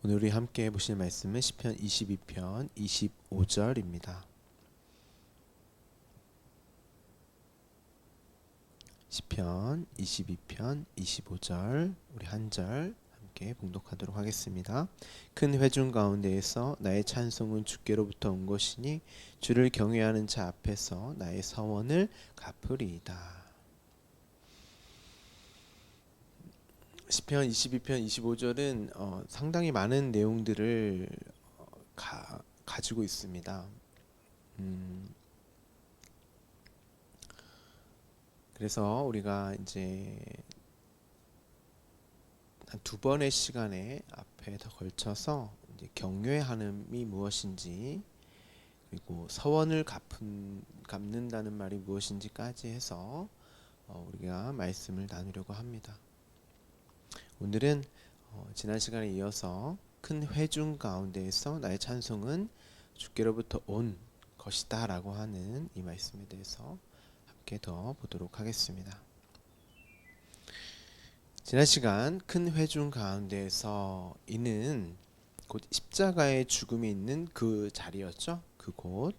오늘 우리 함께 보실 말씀은 시편 22편 25절입니다. 시편 22편 25절 우리 한 절 함께 봉독하도록 하겠습니다. 큰 회중 가운데에서 나의 찬송은 주께로부터 온 것이니 주를 경외하는 자 앞에서 나의 서원을 갚으리이다. 시편 22편 25절은 상당히 많은 내용들을 가지고 있습니다. 그래서 우리가 이제 한 두 번의 시간에 앞에 더 걸쳐서 이제 경외하는이 무엇인지, 그리고 서원을 갚는다는 말이 무엇인지까지 해서 우리가 말씀을 나누려고 합니다. 오늘은 지난 시간에 이어서 큰 회중 가운데에서 나의 찬송은 주께로부터 온 것이다 라고 하는 이 말씀에 대해서 함께 더 보도록 하겠습니다. 지난 시간 큰 회중 가운데에서 이는 곧 십자가의 죽음이 있는 그 자리였죠. 그곳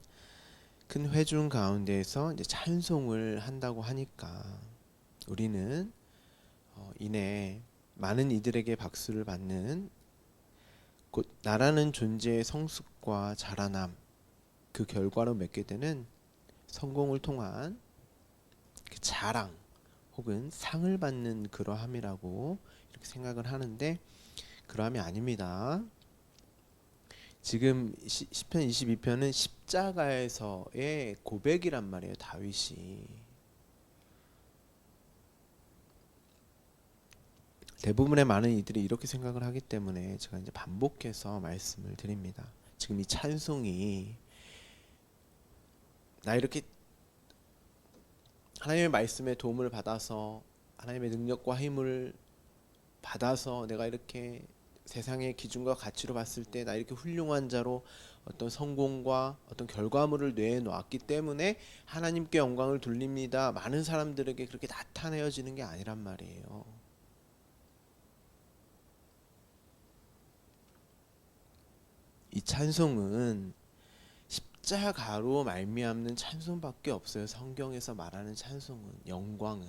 큰 회중 가운데에서 이제 찬송을 한다고 하니까 우리는 이내 많은 이들에게 박수를 받는 곧 나라는 존재의 성숙과 자라남, 그 결과로 맺게 되는 성공을 통한 그 자랑 혹은 상을 받는 그러함이라고 이렇게 생각을 하는데, 그러함이 아닙니다. 지금 시편 22편은 십자가에서의 고백이란 말이에요. 다윗이 대부분의 많은 이들이 이렇게 생각을 하기 때문에 제가 이제 반복해서 말씀을 드립니다. 지금 이 찬송이 나 이렇게 하나님의 말씀에 도움을 받아서, 하나님의 능력과 힘을 받아서 내가 이렇게 세상의 기준과 가치로 봤을 때 나 이렇게 훌륭한 자로 어떤 성공과 어떤 결과물을 내놓았기 때문에 하나님께 영광을 돌립니다, 많은 사람들에게 그렇게 나타내어지는 게 아니란 말이에요. 이 찬송은 십자가로 말미암는 찬송밖에 없어요. 성경에서 말하는 찬송은, 영광은.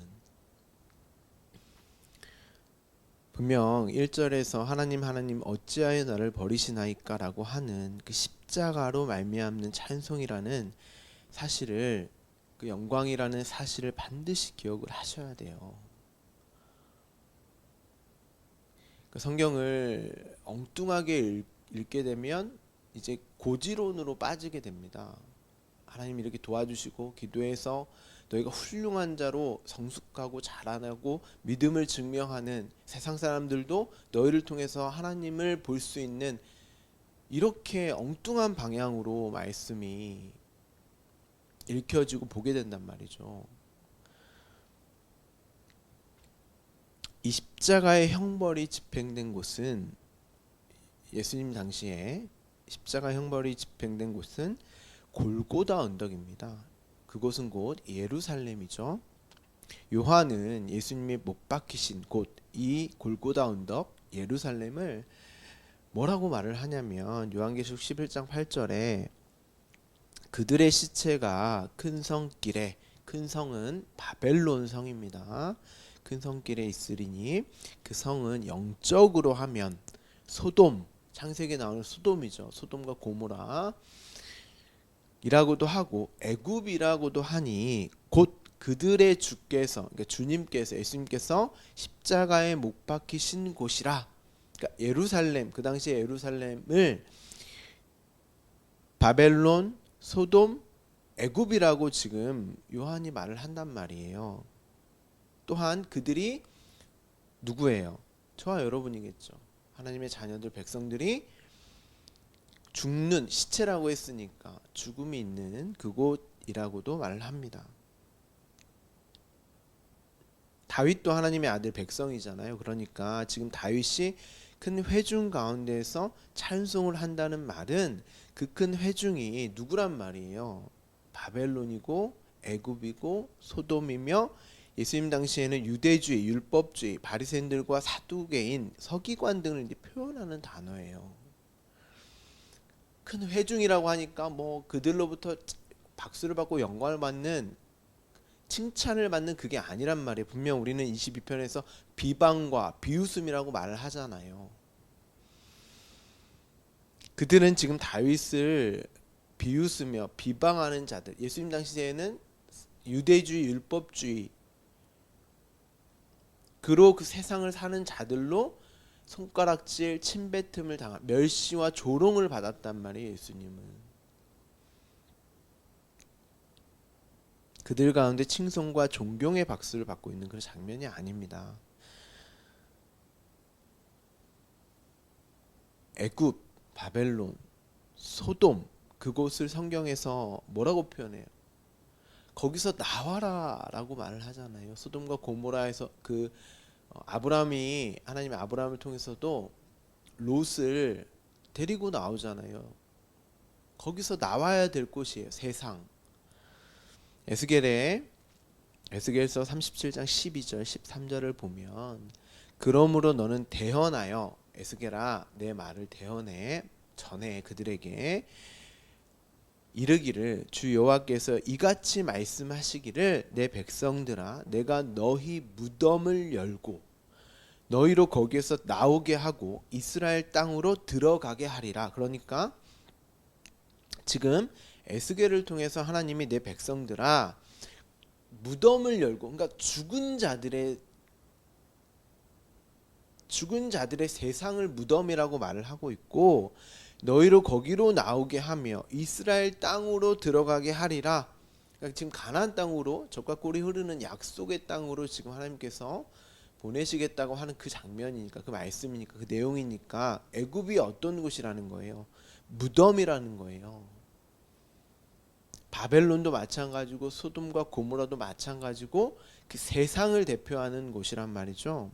분명 1절에서 하나님 어찌하여 나를 버리시나이까 라고 하는 그 십자가로 말미암는 찬송이라는 사실을, 그 영광이라는 사실을 반드시 기억을 하셔야 돼요. 그 성경을 엉뚱하게 읽게 되면 이제 고지론으로 빠지게 됩니다. 하나님이 이렇게 도와주시고 기도해서 너희가 훌륭한 자로 성숙하고 자라나고 믿음을 증명하는, 세상 사람들도 너희를 통해서 하나님을 볼 수 있는, 이렇게 엉뚱한 방향으로 말씀이 읽혀지고 보게 된단 말이죠. 이 십자가의 형벌이 집행된 곳은, 예수님 당시에 십자가 형벌이 집행된 곳은 골고다 언덕입니다. 그곳은 곧 예루살렘이죠. 요한은 예수님이 못 박히신 곳, 이 골고다 언덕 예루살렘을 뭐라고 말을 하냐면, 요한계시록 11장 8절에 그들의 시체가 큰 성길에, 큰 성은 바벨론 성입니다. 큰 성길에 있으리니 그 성은 영적으로 하면 소돔, 창세기에 나오는 소돔이죠. 소돔과 고모라 이라고도 하고 애굽이라고도 하니 곧 그들의 주께서, 그러니까 주님께서, 예수님께서 십자가에 못 박히신 곳이라. 그러니까 예루살렘, 그 당시에 예루살렘을 바벨론, 소돔, 애굽이라고 지금 요한이 말을 한단 말이에요. 또한 그들이 누구예요? 저와 여러분이겠죠. 하나님의 자녀들, 백성들이 죽는 시체라고 했으니까 죽음이 있는 그곳이라고도 말을 합니다. 다윗도 하나님의 아들 백성이잖아요. 그러니까 지금 다윗이 큰 회중 가운데에서 찬송을 한다는 말은 그 큰 회중이 누구란 말이에요? 바벨론이고 애굽이고 소돔이며 예수님 당시에는 유대주의, 율법주의, 바리새인들과 사두개인, 서기관 등을 이제 표현하는 단어예요. 큰 회중이라고 하니까 뭐 그들로부터 박수를 받고 영광을 받는, 칭찬을 받는 그게 아니란 말이에요. 분명 우리는 22편에서 비방과 비웃음이라고 말을 하잖아요. 그들은 지금 다윗을 비웃으며 비방하는 자들, 예수님 당시에는 유대주의, 율법주의 그로 그 세상을 사는 자들로 손가락질, 침뱉음을 당한, 멸시와 조롱을 받았단 말이에요. 예수님은 그들 가운데 칭송과 존경의 박수를 받고 있는 그런 장면이 아닙니다. 애굽, 바벨론, 소돔, 그곳을 성경에서 뭐라고 표현해요? 거기서 나와라 라고 말을 하잖아요. 소돔과 고모라에서 아브라함이, 하나님의 아브라함을 통해서도 롯을 데리고 나오잖아요. 거기서 나와야 될 곳이에요. 세상. 에스겔서 37장 12절 13절을 보면, 그러므로 너는 대언하여, 에스겔아 내 말을 대언해, 전해 그들에게 이르기를, 주 여호와께서 이같이 말씀하시기를, 내 백성들아 내가 너희 무덤을 열고 너희로 거기에서 나오게 하고 이스라엘 땅으로 들어가게 하리라. 그러니까 지금 에스겔을 통해서 하나님이 내 백성들아 무덤을 열고, 그러니까 죽은 자들의 세상을 무덤이라고 말을 하고 있고, 너희로 거기로 나오게 하며 이스라엘 땅으로 들어가게 하리라. 그러니까 지금 가나안 땅으로, 젖과 꿀이 흐르는 약속의 땅으로 지금 하나님께서 보내시겠다고 하는 그 장면이니까, 그 말씀이니까, 그 내용이니까 애굽이 어떤 곳이라는 거예요? 무덤이라는 거예요. 바벨론도 마찬가지고 소돔과 고모라도 마찬가지고 그 세상을 대표하는 곳이란 말이죠.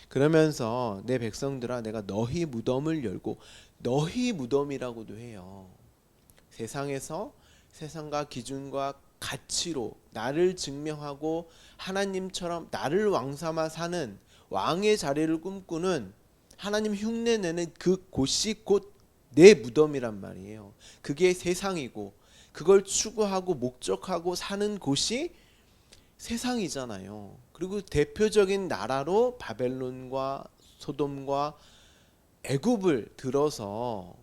그러면서 내 백성들아 내가 너희 무덤을 열고, 너희 무덤이라고도 해요. 세상에서 세상과 기준과 가치로 나를 증명하고 하나님처럼 나를 왕삼아 사는, 왕의 자리를 꿈꾸는, 하나님 흉내내는 그 곳이 곧 내 무덤이란 말이에요. 그게 세상이고 그걸 추구하고 목적하고 사는 곳이 세상이잖아요. 그리고 대표적인 나라로 바벨론과 소돔과 애굽을 들어서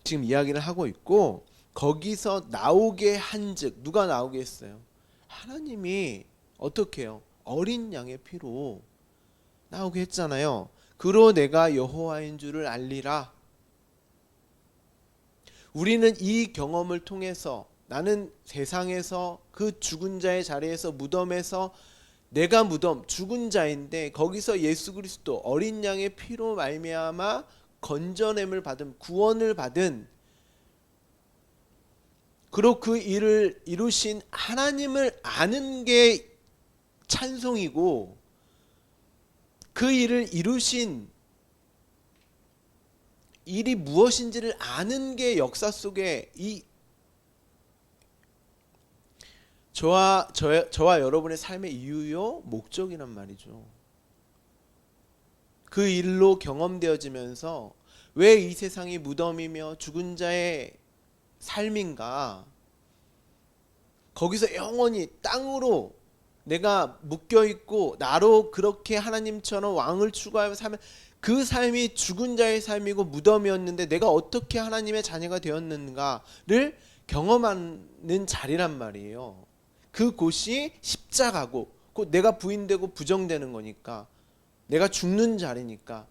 지금 이야기를 하고 있고, 거기서 나오게 한즉, 누가 나오게 했어요? 하나님이 어떻게 해요? 어린 양의 피로 나오게 했잖아요. 그로 내가 여호와인 줄을 알리라. 우리는 이 경험을 통해서, 나는 세상에서 그 죽은 자의 자리에서, 무덤에서, 내가 무덤, 죽은 자인데 거기서 예수 그리스도 어린 양의 피로 말미암아 건져냄을 받은, 구원을 받은, 그리고 그 일을 이루신 하나님을 아는 게 찬송이고, 그 일을 이루신 일이 무엇인지를 아는 게 역사 속에 저와 여러분의 삶의 이유요 목적이란 말이죠. 그 일로 경험되어지면서 왜 이 세상이 무덤이며 죽은 자의 삶인가, 거기서 영원히 땅으로 내가 묶여있고 나로 그렇게 하나님처럼 왕을 추구하며 살면, 그 삶이 죽은 자의 삶이고 무덤이었는데 내가 어떻게 하나님의 자녀가 되었는가를 경험하는 자리란 말이에요. 그곳이 십자가고 곧 내가 부인되고 부정되는 거니까, 내가 죽는 자리니까.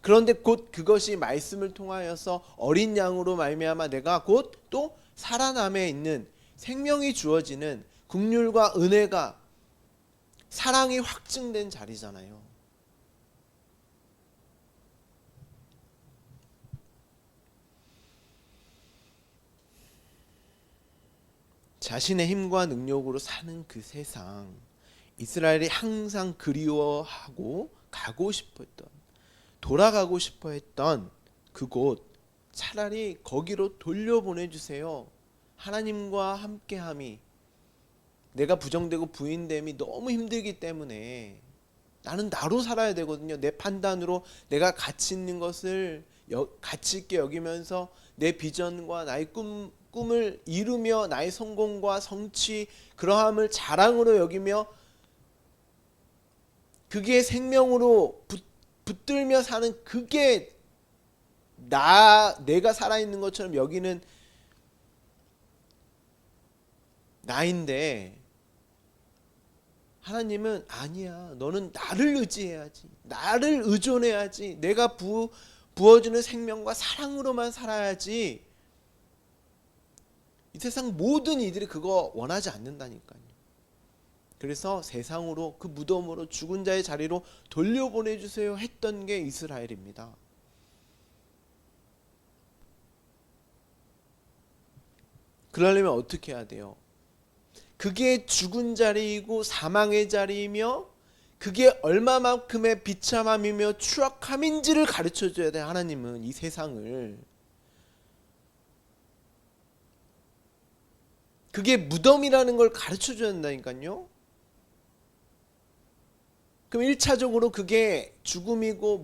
그런데 곧 그것이 말씀을 통하여서 어린 양으로 말미암아 내가 곧 또 살아남에 있는, 생명이 주어지는, 긍휼과 은혜가, 사랑이 확증된 자리잖아요. 자신의 힘과 능력으로 사는 그 세상, 이스라엘이 항상 그리워하고 가고 싶었던, 돌아가고 싶어 했던 그곳, 차라리 거기로 돌려보내주세요. 하나님과 함께함이, 내가 부정되고 부인됨이 너무 힘들기 때문에 나는 나로 살아야 되거든요. 내 판단으로 내가 가치 있는 것을 가치 있게 여기면서 내 비전과 나의 꿈을 이루며 나의 성공과 성취 그러함을 자랑으로 여기며 그게 생명으로 붙들며 사는 그게 내가 살아있는 것처럼 여기는 나인데 하나님은 아니야. 너는 나를 의지해야지. 나를 의존해야지. 내가 부어주는 생명과 사랑으로만 살아야지. 이 세상 모든 이들이 그거 원하지 않는다니까요. 그래서 세상으로 그 무덤으로 죽은 자의 자리로 돌려보내주세요 했던 게 이스라엘입니다. 그러려면 어떻게 해야 돼요? 그게 죽은 자리이고 사망의 자리이며 그게 얼마만큼의 비참함이며 추악함인지를 가르쳐줘야 돼. 하나님은 이 세상을. 그게 무덤이라는 걸 가르쳐줘야 한다니까요. 그럼 1차적으로 그게 죽음이고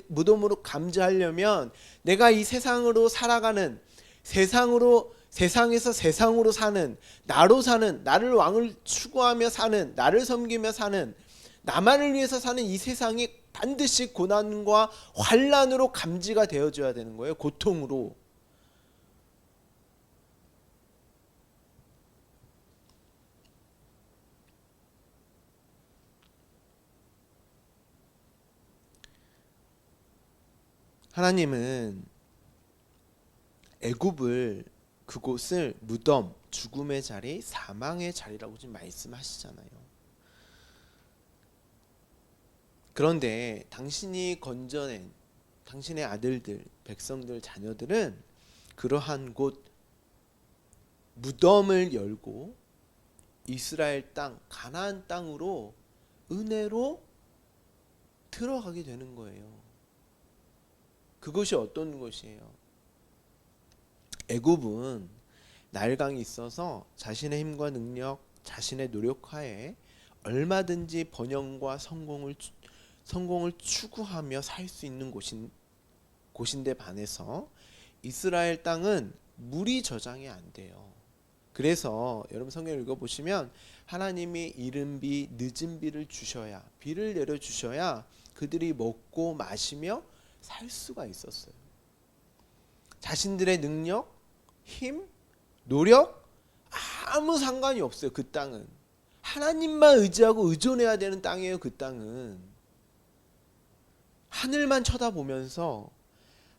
무덤으로 감지하려면 내가 이 세상으로 살아가는 세상에서 세상으로 사는 나로 사는 나를 왕을 추구하며 사는 나를 섬기며 사는 나만을 위해서 사는 이 세상이 반드시 고난과 환난으로 감지가 되어줘야 되는 거예요. 고통으로. 하나님은 애굽을 그곳을 무덤, 죽음의 자리, 사망의 자리라고 지금 말씀하시잖아요. 그런데 당신이 건져낸 당신의 아들들, 백성들, 자녀들은 그러한 곳 무덤을 열고 이스라엘 땅, 가나안 땅으로 은혜로 들어가게 되는 거예요. 그것이 어떤 것이에요? 애굽은 나일강이 있어서 자신의 힘과 능력, 자신의 노력하에 얼마든지 번영과 성공을 추구하며 살 수 있는 곳인데 반해서 이스라엘 땅은 물이 저장이 안 돼요. 그래서 여러분 성경 읽어보시면 하나님이 이른 비, 늦은 비를 주셔야, 비를 내려주셔야 그들이 먹고 마시며 살 수가 있었어요. 자신들의 능력, 힘, 노력 아무 상관이 없어요. 그 땅은 하나님만 의지하고 의존해야 되는 땅이에요. 그 땅은 하늘만 쳐다보면서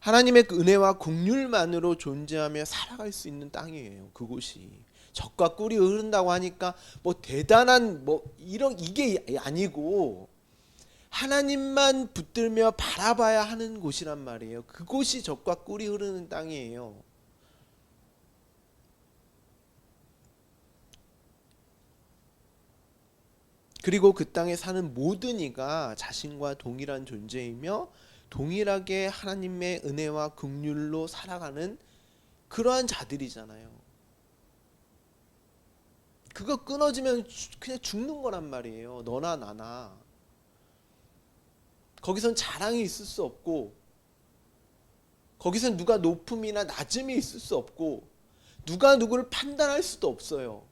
하나님의 그 은혜와 긍휼만으로 존재하며 살아갈 수 있는 땅이에요. 그곳이 젖과 꿀이 흐른다고 하니까 뭐 대단한 이게 아니고 하나님만 붙들며 바라봐야 하는 곳이란 말이에요. 그곳이 젖과 꿀이 흐르는 땅이에요. 그리고 그 땅에 사는 모든 이가 자신과 동일한 존재이며 동일하게 하나님의 은혜와 긍휼로 살아가는 그러한 자들이잖아요. 그거 끊어지면 그냥 죽는 거란 말이에요. 너나 나나. 거기선 자랑이 있을 수 없고 거기선 누가 높음이나 낮음이 있을 수 없고 누가 누구를 판단할 수도 없어요.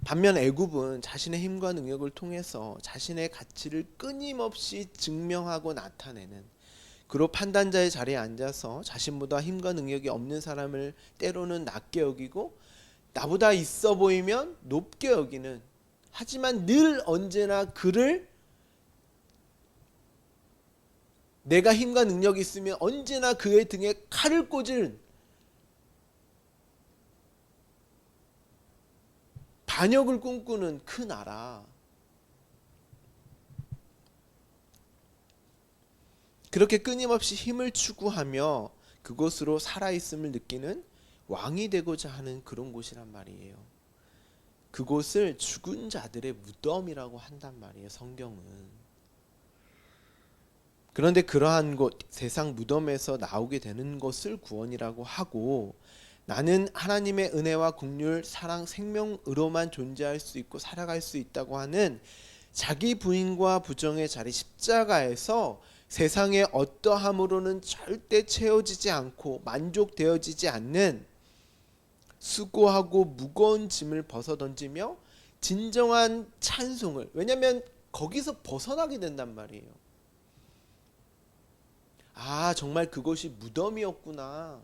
반면 애굽은 자신의 힘과 능력을 통해서 자신의 가치를 끊임없이 증명하고 나타내는 그로 판단자의 자리에 앉아서 자신보다 힘과 능력이 없는 사람을 때로는 낮게 여기고 나보다 있어 보이면 높게 여기는 하지만 늘 언제나 그를 내가 힘과 능력이 있으면 언제나 그의 등에 칼을 꽂을 반역을 꿈꾸는 그 나라. 그렇게 끊임없이 힘을 추구하며 그곳으로 살아있음을 느끼는 왕이 되고자 하는 그런 곳이란 말이에요. 그곳을 죽은 자들의 무덤이라고 한단 말이에요. 성경은. 그런데 그러한 곳 세상 무덤에서 나오게 되는 것을 구원이라고 하고 나는 하나님의 은혜와 긍휼, 사랑, 생명으로만 존재할 수 있고 살아갈 수 있다고 하는 자기 부인과 부정의 자리 십자가에서 세상의 어떠함으로는 절대 채워지지 않고 만족되어지지 않는 수고하고 무거운 짐을 벗어던지며 진정한 찬송을, 왜냐하면 거기서 벗어나게 된단 말이에요. 아, 정말 그것이 무덤이었구나,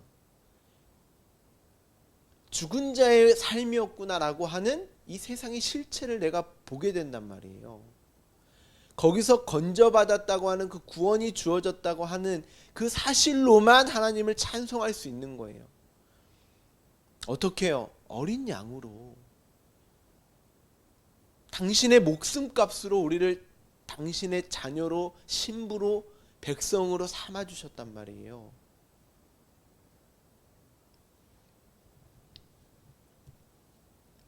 죽은 자의 삶이었구나라고 하는 이 세상의 실체를 내가 보게 된단 말이에요. 거기서 건져받았다고 하는 그 구원이 주어졌다고 하는 그 사실로만 하나님을 찬송할 수 있는 거예요. 어떻게 해요? 어린 양으로, 당신의 목숨값으로 우리를 당신의 자녀로, 신부로, 백성으로 삼아주셨단 말이에요.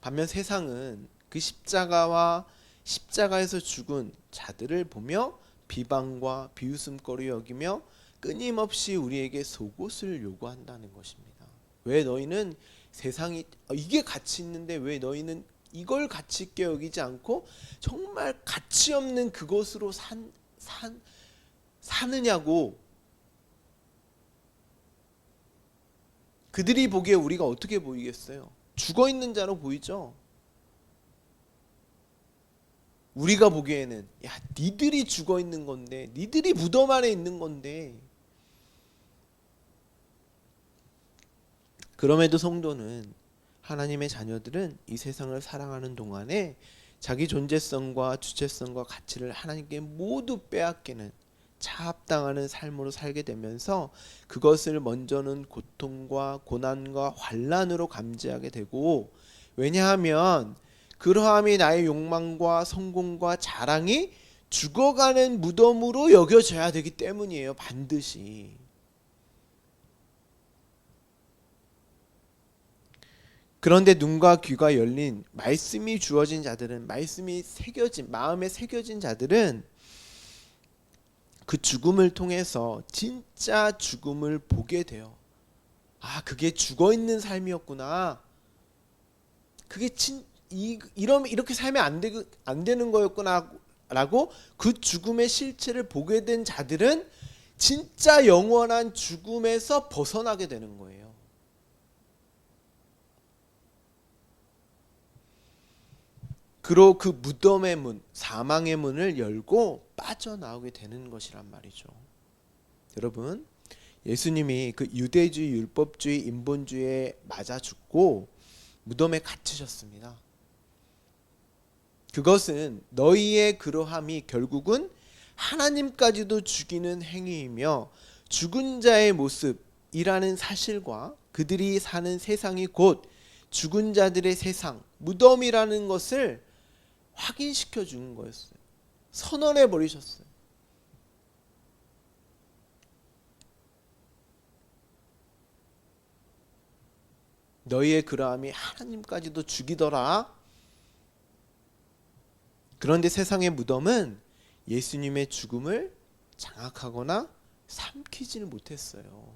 반면 세상은 그 십자가와 십자가에서 죽은 자들을 보며 비방과 비웃음거리 여기며 끊임없이 우리에게 속옷을 요구한다는 것입니다. 왜 너희는 세상이 이게 가치 있는데 왜 너희는 이걸 가치 있게 여기지 않고 정말 가치 없는 그것으로 사느냐고. 그들이 보기에 우리가 어떻게 보이겠어요? 죽어있는 자로 보이죠. 우리가 보기에는 야, 니들이 죽어있는 건데, 니들이 무덤 안에 있는 건데. 그럼에도 성도는, 하나님의 자녀들은 이 세상을 사랑하는 동안에 자기 존재성과 주체성과 가치를 하나님께 모두 빼앗기는 차압당하는 삶으로 살게 되면서 그것을 먼저는 고통과 고난과 환난으로 감지하게 되고, 왜냐하면 그러함이 나의 욕망과 성공과 자랑이 죽어가는 무덤으로 여겨져야 되기 때문이에요. 반드시. 그런데 눈과 귀가 열린 말씀이 주어진 자들은, 말씀이 새겨진, 마음에 새겨진 자들은 그 죽음을 통해서 진짜 죽음을 보게 돼요. 아, 그게 죽어있는 삶이었구나. 그게 이렇게 살면 안 되는 거였구나 라고 그 죽음의 실체를 보게 된 자들은 진짜 영원한 죽음에서 벗어나게 되는 거예요. 그로 그 무덤의 문, 사망의 문을 열고 빠져나오게 되는 것이란 말이죠. 여러분, 예수님이 그 유대주의, 율법주의, 인본주의에 맞아 죽고 무덤에 갇히셨습니다. 그것은 너희의 그러함이 결국은 하나님까지도 죽이는 행위이며 죽은 자의 모습이라는 사실과 그들이 사는 세상이 곧 죽은 자들의 세상, 무덤이라는 것을 확인시켜 주는 거였어요. 선언해 버리셨어요. 너희의 그러함이 하나님까지도 죽이더라. 그런데 세상의 무덤은 예수님의 죽음을 장악하거나 삼키지를 못했어요.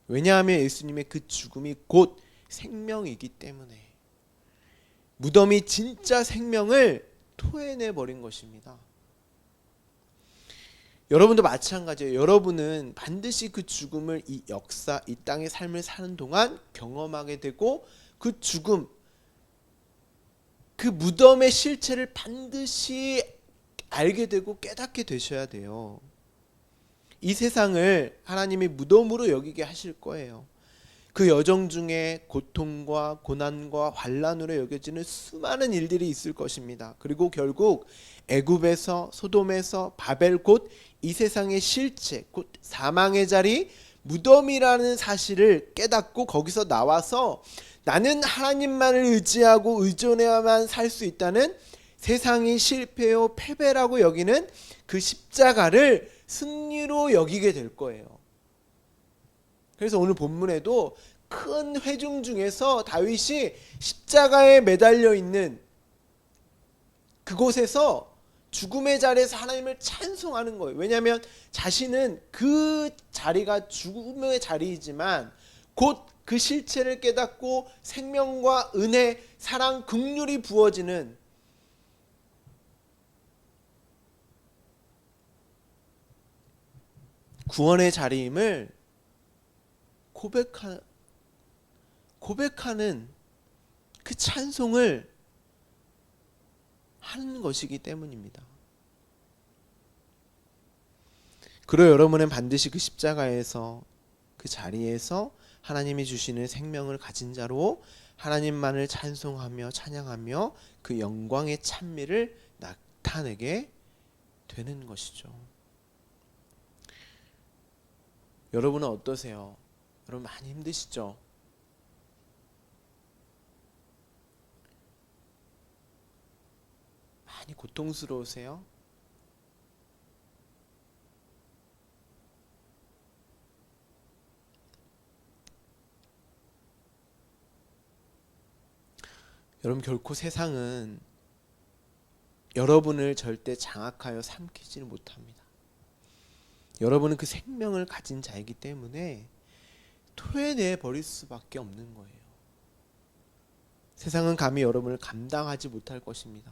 왜냐하면 예수님의 그 죽음이 곧 생명이기 때문에. 무덤이 진짜 생명을 토해내 버린 것입니다. 여러분도 마찬가지예요. 여러분은 반드시 그 죽음을 이 역사, 이 땅의 삶을 사는 동안 경험하게 되고 그 죽음, 그 무덤의 실체를 반드시 알게 되고 깨닫게 되셔야 돼요. 이 세상을 하나님이 무덤으로 여기게 하실 거예요. 그 여정 중에 고통과 고난과 환난으로 여겨지는 수많은 일들이 있을 것입니다. 그리고 결국 애굽에서, 소돔에서, 바벨, 곧 이 세상의 실체, 곧 사망의 자리, 무덤이라는 사실을 깨닫고 거기서 나와서 나는 하나님만을 의지하고 의존해야만 살 수 있다는 세상이 실패요 패배라고 여기는 그 십자가를 승리로 여기게 될 거예요. 그래서 오늘 본문에도 큰 회중 중에서 다윗이 십자가에 매달려 있는 그곳에서 죽음의 자리에서 하나님을 찬송하는 거예요. 왜냐하면 자신은 그 자리가 죽음의 자리이지만 곧 그 실체를 깨닫고 생명과 은혜, 사랑, 긍휼이 부어지는 구원의 자리임을 고백하는 그 찬송을 하는 것이기 때문입니다. 그리고 여러분은 반드시 그 십자가에서 그 자리에서 하나님이 주시는 생명을 가진 자로 하나님만을 찬송하며 찬양하며 그 영광의 찬미를 나타내게 되는 것이죠. 여러분은 어떠세요? 여러분 많이 힘드시죠? 많이 고통스러우세요? 여러분 결코 세상은 여러분을 절대 장악하여 삼키지를 못합니다. 여러분은 그 생명을 가진 자이기 때문에 토해내 버릴 수밖에 없는 거예요. 세상은 감히 여러분을 감당하지 못할 것입니다.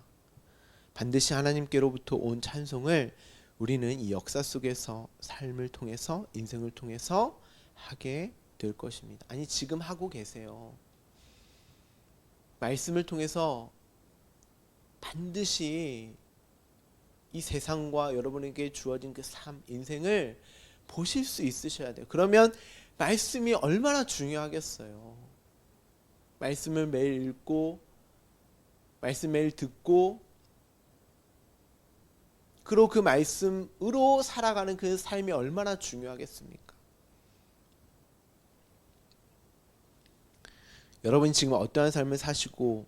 반드시 하나님께로부터 온 찬송을 우리는 이 역사 속에서 삶을 통해서 인생을 통해서 하게 될 것입니다. 아니 지금 하고 계세요. 말씀을 통해서 반드시 이 세상과 여러분에게 주어진 그 삶, 인생을 보실 수 있으셔야 돼요. 그러면 말씀이 얼마나 중요하겠어요. 말씀을 매일 읽고 말씀 매일 듣고 그리고 그 말씀으로 살아가는 그 삶이 얼마나 중요하겠습니까? 여러분이 지금 어떠한 삶을 사시고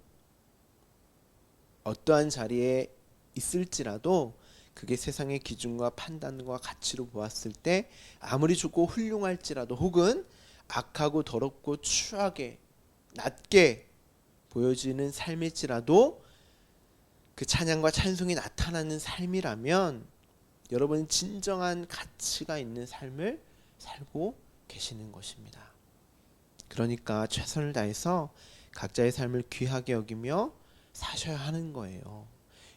어떠한 자리에 있을지라도 그게 세상의 기준과 판단과 가치로 보았을 때 아무리 좋고 훌륭할지라도 혹은 악하고 더럽고 추하게 낮게 보여지는 삶일지라도 그 찬양과 찬송이 나타나는 삶이라면 여러분은 진정한 가치가 있는 삶을 살고 계시는 것입니다. 그러니까 최선을 다해서 각자의 삶을 귀하게 여기며 사셔야 하는 거예요.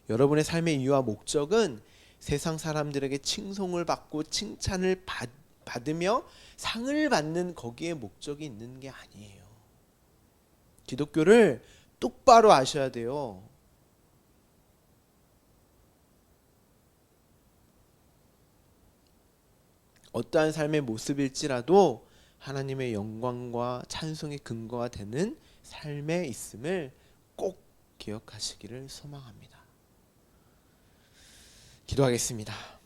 여러분의 삶의 이유와 목적은 세상 사람들에게 칭송을 받고 칭찬을 받으며 상을 받는 거기에 목적이 있는 게 아니에요. 기독교를 똑바로 아셔야 돼요. 어떠한 삶의 모습일지라도 하나님의 영광과 찬송의 근거가 되는 삶에 있음을 꼭 기억하시기를 소망합니다. 기도하겠습니다.